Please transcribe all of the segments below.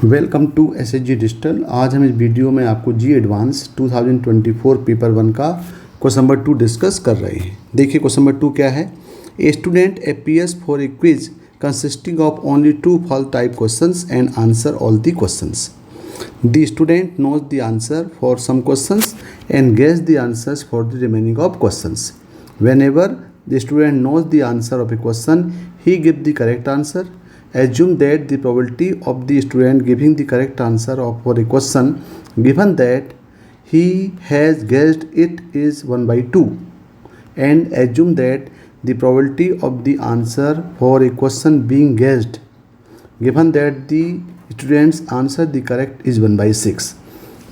Welcome to SHG digital. आज हम इस वीडियो में आपको जी एडवांस 2024 पेपर 1 का क्वेश्चन नंबर 2 डिस्कस कर रहे हैं। देखिए क्वेश्चन नंबर 2 क्या है। A student appears for a quiz consisting of only true false type questions and answer all the questions. The student knows the answer for some questions and guess the answers for the remaining of questions. Whenever the student knows the answer of a question, he gives the correct answer. Assume that the probability of the student giving the correct answer for a question given that he has guessed it is 1/2, and assume that the probability of the answer for a question being guessed given that the student's answer the correct is 1/6.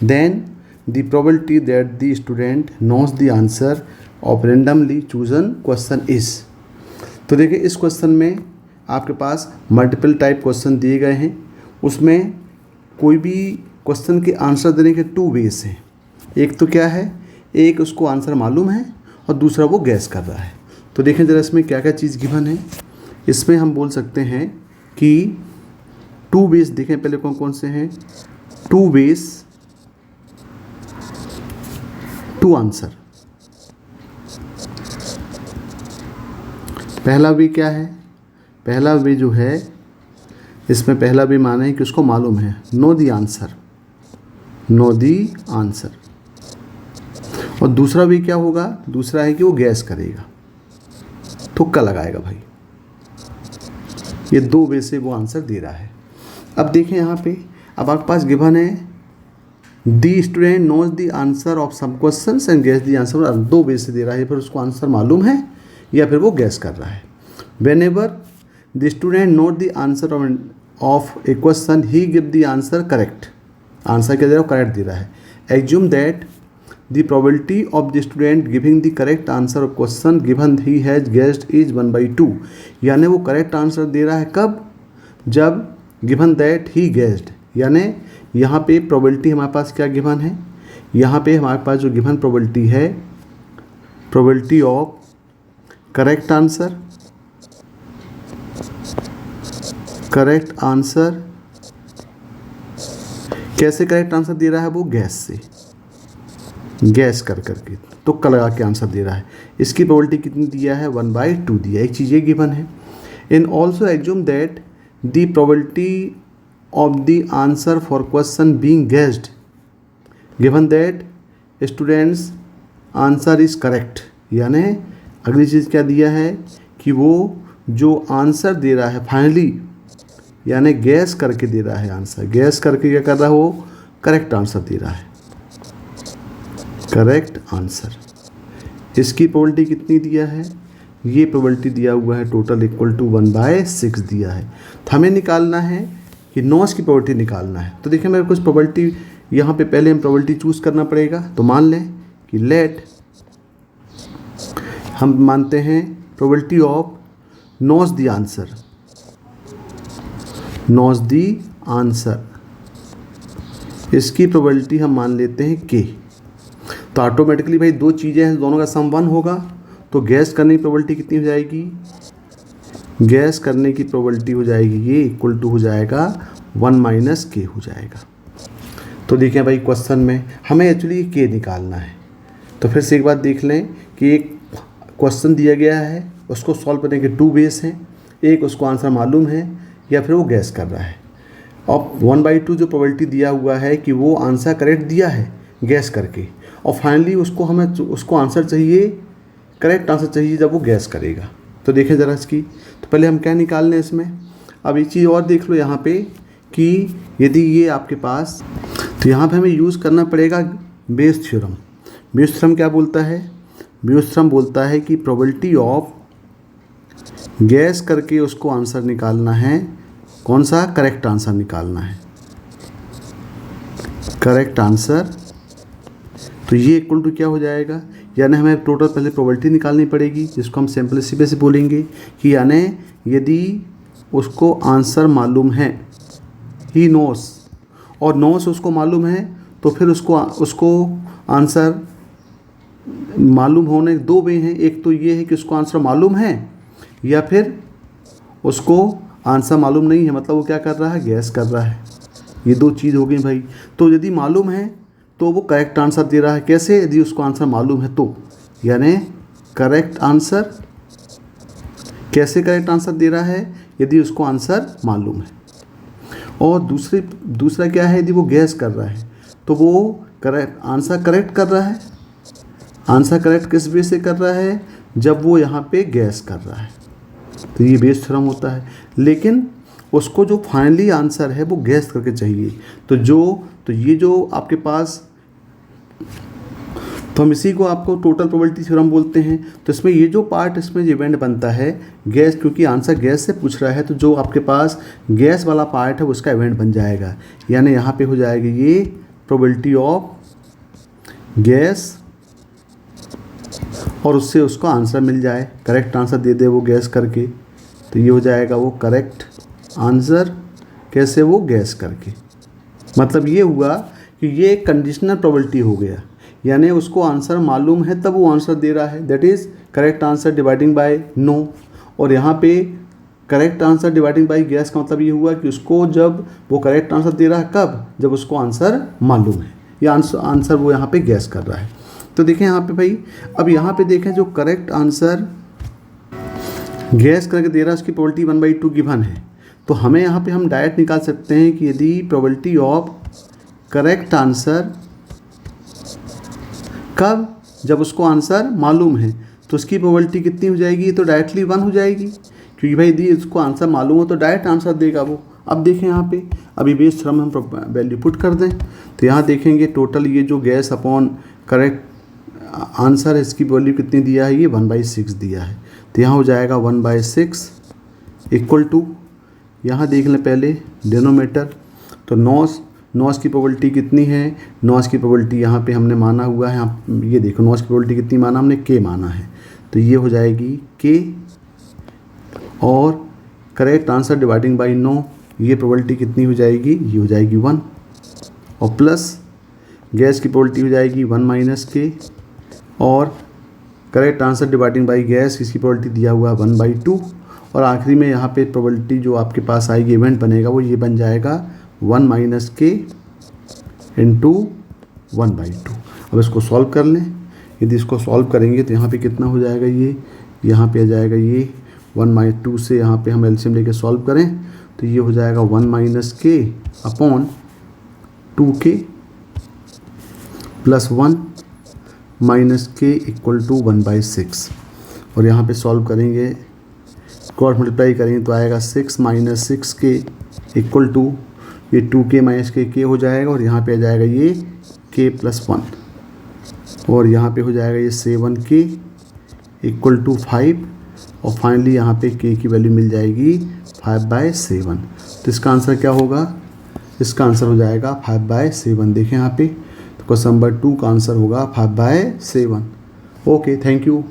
Then the probability that the student knows the answer of randomly chosen question is। तो देखिए इस question में आपके पास multiple type question दिए गए हैं। उसमें कोई भी क्वेश्चन के आंसर देने के 2 वेज हैं। एक तो क्या है, एक उसको आंसर मालूम है और दूसरा वो गैस कर रहा है। तो देखें ज़रा इसमें क्या क्या चीज़ गिवन है। इसमें हम बोल सकते हैं कि 2 वेज देखें पहले कौन कौन से हैं। 2 वेज टू आंसर। पहला वे क्या है, पहला वे जो है इसमें पहला वे माना है कि उसको मालूम है, know the answer, know the answer. और दूसरा वे क्या होगा, दूसरा है कि वो गैस करेगा, तुक्का लगाएगा भाई। ये 2 वे से वो आंसर दे रहा है। अब देखें यहाँ पे, अब आपके पास गिवन है the student knows the answer of some questions and guess the answer. 2 way से दे रहा है, फिर उसको आंसर मालूम है या फिर वो गैस कर रहा है। Whenever the student knows the answer of a question, he give the answer correct. Answer क्या दे रहा है, करेक्ट दे रहा है। Assume that the probability of the student giving the correct answer of question given he has guessed is 1/2। यानी वो correct answer दे रहा है कब, जब given that he guessed। यानी यहाँ पे प्रोबेबिलिटी हमारे पास क्या गिवन है, यहाँ पे हमारे पास जो गिवन प्रोबेबिलिटी है, probability of correct answer, correct answer कैसे करेक्ट आंसर दे रहा है, वो गैस से, गैस कर करके तुक्का लगा के आंसर दे रहा है। इसकी प्रोबेबिलिटी कितनी दिया है, 1/2 दिया है। एक चीज़ ये गिवन है। In also assume that the probability of the answer for question being guessed given that students answer is correct. यानी अगली चीज़ क्या दिया है कि वो जो आंसर दे रहा है फाइनली, यानी गैस करके दे रहा है आंसर, गैस करके क्या कर रहा है, वो करेक्ट आंसर दे रहा है, करेक्ट आंसर। इसकी प्रोबेबिलिटी कितनी दिया है, ये प्रोबेबिलिटी दिया हुआ है टोटल इक्वल टू 1/6 दिया है। तो हमें निकालना है कि नॉस की प्रोबेबिलिटी निकालना है। तो देखिए मेरे कुछ प्रोबेबिलिटी यहाँ पे पहले हम प्रोबेबिलिटी चूज़ करना पड़ेगा। तो मान लें कि लेट हम मानते हैं probability of knows the answer, knows the answer, इसकी प्रोबेबिलिटी हम मान लेते हैं के। तो ऑटोमेटिकली भाई 2 चीज़ें हैं, दोनों का सम 1 होगा। तो गैस करने की प्रोबेबिलिटी कितनी हो जाएगी, गैस करने की प्रोबेबिलिटी हो जाएगी ये इक्वल टू हो जाएगा 1 - के हो जाएगा। तो देखें भाई क्वेश्चन में हमें एक्चुअली के निकालना है। तो फिर से एक बात देख लें कि एक क्वेश्चन दिया गया है, उसको सॉल्व करने के 2 वेज हैं। एक उसको आंसर मालूम है या फिर वो गैस कर रहा है। अब 1/2 जो प्रोबेबिलिटी दिया हुआ है कि वो आंसर करेक्ट दिया है गैस करके, और फाइनली उसको हमें उसको आंसर चाहिए, करेक्ट आंसर चाहिए जब वो गैस करेगा। तो देखें ज़रा इसकी, तो पहले हम क्या निकाल लें इसमें। अब एक चीज़ और देख लो यहाँ पे कि यदि ये आपके पास, तो यहाँ पे हमें यूज़ करना पड़ेगा बेस थ्योरम। बेस थ्योरम क्या बोलता है, बेस थ्योरम बोलता है कि प्रोबेबिलिटी ऑफ गैस करके उसको आंसर निकालना है, कौन सा, करेक्ट आंसर निकालना है, करेक्ट आंसर। तो ये इक्वल टू क्या हो जाएगा, यानी हमें टोटल पहले प्रोबेबिलिटी निकालनी पड़ेगी, जिसको हम सिंपलिसिटी से बोलेंगे कि यानी यदि उसको आंसर मालूम है, ही नोस, और नोस उसको मालूम है, तो फिर उसको आंसर मालूम होने 2 वे हैं। एक तो ये है कि उसको आंसर मालूम है या फिर उसको आंसर मालूम नहीं है, मतलब वो क्या कर रहा है, गैस कर रहा है। ये दो चीज़ हो गई भाई। तो यदि मालूम है तो वो करेक्ट आंसर दे रहा है। कैसे? यदि उसको आंसर मालूम है तो, यानी करेक्ट आंसर। कैसे करेक्ट आंसर दे रहा है? यदि उसको आंसर मालूम है। और दूसरा क्या है? यदि वो गैस कर रहा है तो वो आंसर करेक्ट कर रहा है। आंसर करेक्ट किस बेस से कर रहा है? जब वो यहाँ पे गैस कर रहा है, तो ये बेस थ्योरम होता है। लेकिन उसको जो फाइनली आंसर है वो गैस करके चाहिए। तो ये जो आपके पास, तो हम इसी को आपको टोटल प्रोबेबिलिटी थ्योरम बोलते हैं। तो इसमें ये जो पार्ट, इसमें जो इवेंट बनता है गैस, क्योंकि आंसर गैस से पूछ रहा है, तो जो आपके पास गैस वाला पार्ट है उसका इवेंट बन जाएगा। यानी यहाँ पे हो जाएगी ये प्रोबेबिलिटी ऑफ गैस, और उससे उसको आंसर मिल जाए, करेक्ट आंसर दे दे वो गैस करके, तो ये हो जाएगा वो करेक्ट आंसर। कैसे? वो गैस करके। मतलब ये हुआ कि ये एक कंडीशनल प्रोबेबिलिटी हो गया, यानी उसको आंसर मालूम है तब वो आंसर दे रहा है, that is correct answer dividing by know. और यहाँ पे correct answer dividing by guess का मतलब ये हुआ कि उसको जब वो करेक्ट आंसर दे रहा है, कब? जब उसको आंसर मालूम है, या आंसर वो यहाँ पे गैस कर रहा है। तो देखें यहाँ पे भाई, अब यहाँ पे देखें जो करेक्ट आंसर गैस करके दे रहा है उसकी प्रोबेबिलिटी 1/2 गिवन है। तो हमें यहाँ पे हम डायरेक्ट निकाल सकते हैं कि यदि प्रोबेबिलिटी ऑफ करेक्ट आंसर कब? जब उसको आंसर मालूम है, तो उसकी प्रोबेबिलिटी कितनी हो जाएगी? तो डायरेक्टली 1 हो जाएगी, क्योंकि भाई यदि उसको आंसर मालूम हो तो डायरेक्ट आंसर देगा वो। अब देखें यहाँ पे, अभी बेस थ्योरम हम वैल्यू पुट कर दें, तो यहाँ देखेंगे टोटल ये जो गैस अपॉन करेक्ट आंसर है इसकी वैल्यू कितनी दिया है? ये 1/6 दिया है। तो यहाँ हो जाएगा 1/6 इक्वल टू, यहाँ देख लें पहले डिनोमीटर, तो नॉस की प्रोबेबिलिटी कितनी है? नॉस की प्रोबेबिलिटी यहाँ पे हमने माना हुआ है, ये देखो नॉस की प्रोबेबिलिटी कितनी माना हमने? के माना है, तो ये हो जाएगी के, और correct answer dividing by know, ये प्रोबेबिलिटी कितनी हो जाएगी? ये हो जाएगी 1, और प्लस गैस की प्रोबेबिलिटी हो जाएगी 1 - के, और correct answer dividing by gas, इसकी प्रोबेबिलिटी दिया हुआ है 1/2, और आखिरी में यहाँ पे प्रोबेबिलिटी जो आपके पास आएगी, इवेंट बनेगा, वो ये बन जाएगा 1 - के इंटू 1/2। अब इसको सॉल्व कर लें। यदि इसको सॉल्व करेंगे तो यहाँ पे कितना हो जाएगा? ये यहाँ पे आ जाएगा ये 1/2 से यहाँ पे हम एलसीएम लेके सॉल्व करें तो ये हो जाएगा 1 - के अपॉन 2k प्लस 1 माइनस के इक्वल टू 1/6। और यहाँ पे सॉल्व करेंगे, क्रॉस मल्टीप्लाई करेंगे तो आएगा 6 - 6k इक्वल टू ये 2k - के हो जाएगा, और यहाँ पे आ जाएगा ये k + 1, और यहाँ पे हो जाएगा ये 7k इक्वल टू 5, और फाइनली यहाँ पे k की वैल्यू मिल जाएगी 5/7। तो इसका आंसर क्या होगा? इसका आंसर हो जाएगा 5/7। देखें यहाँ पे, तो क्वेश्चन नंबर 2 का आंसर होगा 5/7। Okay, thank you.